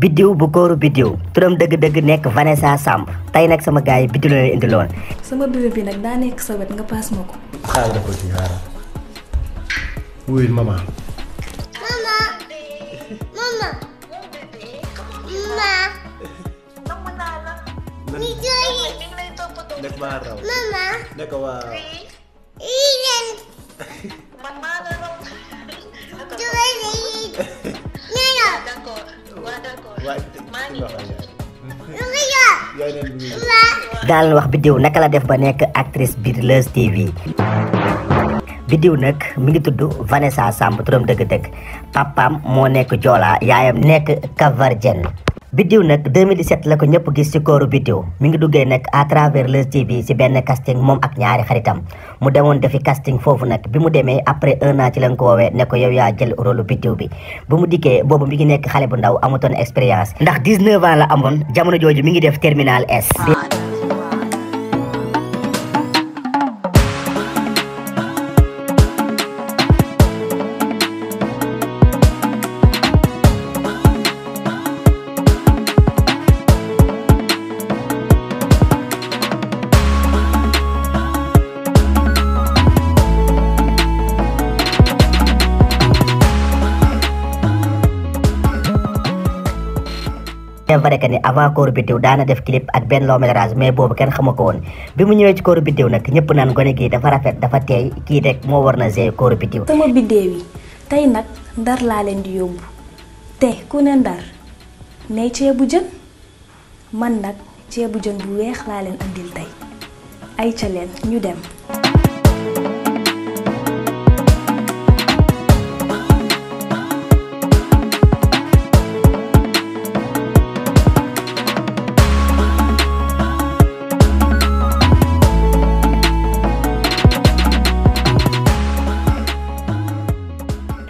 Biddew bu Kooru Biddew turam dëgg-dëgg nekk Vanessa Samb tey nag sama gars yi Biddew la leen indiloon. sama bébé bi nag daa nekk sa wet nga paas ma ko. xaaral ko ci xaaral. wuyul mama. Mama. Ni joy. Nek ma raw. Mama. Nek waaw. Iyan. Mama la raw. Joy. Nana. D'accord. D'accord. Maa ngi wax Luya. yaay leen bi. daal wax Biddew naka la def ba nekk actrice biir Leuz TV. Biddew nag mi ngi tudd Vanessa Samb turam dëgg-dëgg papaam moo nekk Joola yaayam nekk Kavarjen. Biddew nag 2017 la ko ñëpp gis ci Kooru Biddew mi ngi duggee nag à travers Leuz TV ci benn casting moom ak ñaari xaritam mu demoon defi casting foofu nag bi mu demee après 1 an ci lañ ko woowee ne ko yow yaa jël rôle Biddew bi bu mu dikkee boobu mi ngi nekk xale bu ndaw amutoon expérience ndax 19 ans la amoon jamono jooju mi ngi def terminal S. c'est vrai que ni avant Kooru Biddew daana def clip ak benn long métrage mais boobu kenn xamu ko woon bi mu ñëwee ci Kooru Biddew nag ñëpp naan gone gi dafa rafet dafa teey kii rek moo war na gérer Kooru Biddew. sama biddéew yi tey nag ndar laa leen di yóbbu te ku ne ndar ne ceebu jën man nag ceebu jën bu weex laa leen andil tey ay ca leen ñu dem.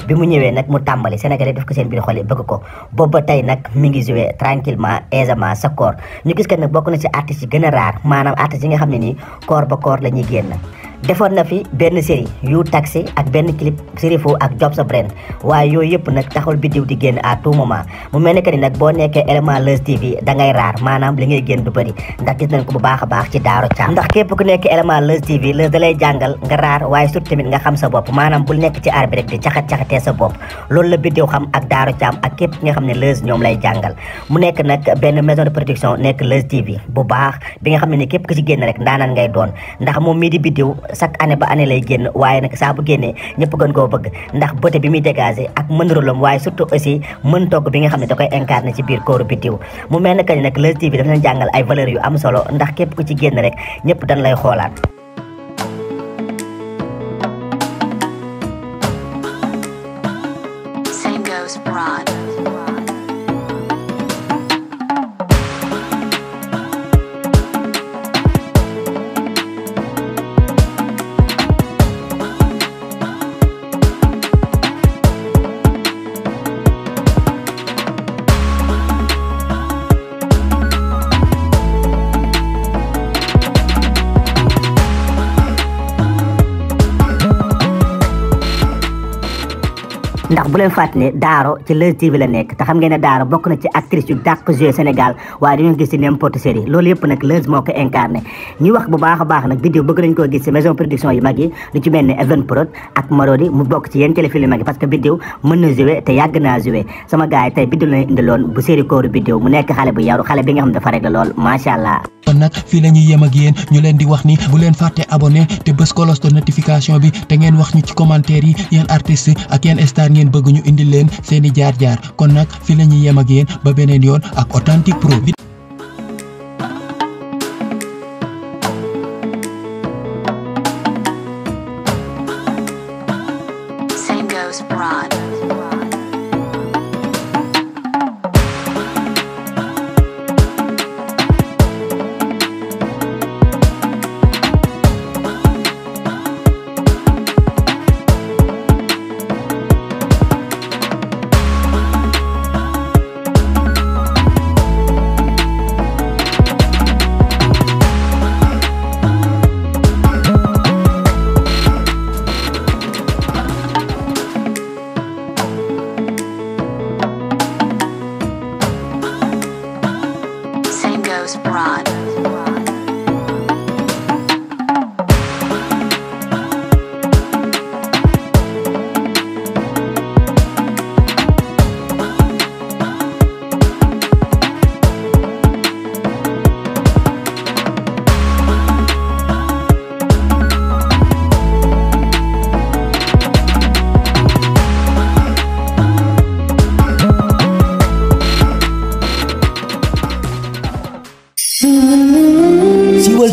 bi mu ñëwee nag mu tàmbali Sénégalais def ko seen biir xol yi bëgg ko boobu ba tey nag mi ngi joué tranquillement aisément sa koor ñu gis que nag bokk na ci artistes yi gën a raar maanaam artistes yi nga xam ne nii koor ba koor la ñuy génn. defoon na fi benn série yu taxi ak benn clip Serifou ak Job sa Brain waaye yooyu yëpp nag taxul Biddew di génn à tout moment mu mel ne que ni nag boo nekkee élément Leuz TV da ngay raar maanaam li ngay génn du bëri ndax gis nañ ko bu baax a baax ci Daaro Thiam ndax képp ku nekk élément Leuz TV Leuz da lay jàngal nga raar waaye surtout tamit nga xam sa bopp maanaam bul nekk ci aar bi rek di caxat-caxatee sa bopp loolu la Biddew xam ak Daaro Thiam ak képp ki nga xam ne Leuz ñoom lay jàngal mu nekk nag benn maison de production nekk Leuz TV bu baax bi nga xam ne ni képp ku ci génn rek ndaanaan ngay doon ndax moom mii di Biddew chaque année ba année lay génn waaye nag saa bu génnee ñëpp gën koo bëgg ndax beauté bi muy dégagé ak mën rôlam waaye surtout aussi mën togg bi nga xam ne da koy incarné ci biir Kooru Biddew mu mel ne que ni nag Leuz TV dafa leen jàngal ay valeurs yu am solo ndax képp ku ci génn rek ñëpp dañ lay xoolaat. ndax bu leen fàtte ne Daaro ci Leuz TV la nekk te xam ngeen ne Daaro bokk na ci actrice yu dàq joué Sénégal waaye dañoo gis ci n'importe série loolu yëpp nag Leuz moo ko incarné ñuy wax bu baax a baax nag Biddew bëgg nañ koo gis ci maison production yu mag yi lu ci mel ne Even Prod ak Marodi mu bokk ci yenn téléfilm yu mag yi parce que Biddew mën na joué te yàgg naa joué sama gars yi tey Biddew la indiloon bu série Kooru Biddew mu nekk xale bu yaru xale bi nga xam dafa rek la lool macha allah. kon nag fii la ñuy yem ak yéen ñu leen di wax ni bu leen fàtte abonné te bës cloche de notification bi te ngeen wax ñu ci commentaire yi yéen artistes ak yéen star ngeen bëgg ñu indil leen seeni jaar-jaar kon nag fii la ñuy yem ak yéen ba beneen yoon ak Authentique Pro.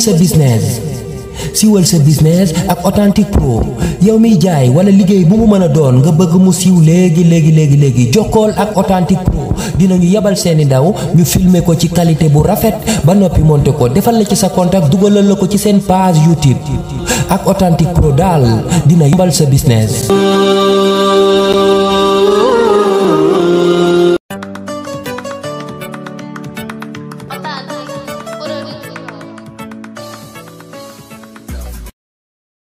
sa business siiwal sa business ak Authentique Pro yow miy jaay wala liggéey bu mu mën a doon nga bëgg mu siiw léegi jokkool ak Authentique Pro dinañu yebal seeni ndaw ñu filmer ko ci qualité bu rafet ba noppi monter ko defal la ci sa contact dugalal la ko ci seen page YouTube ak Authentique Pro daal dina yebal sa business.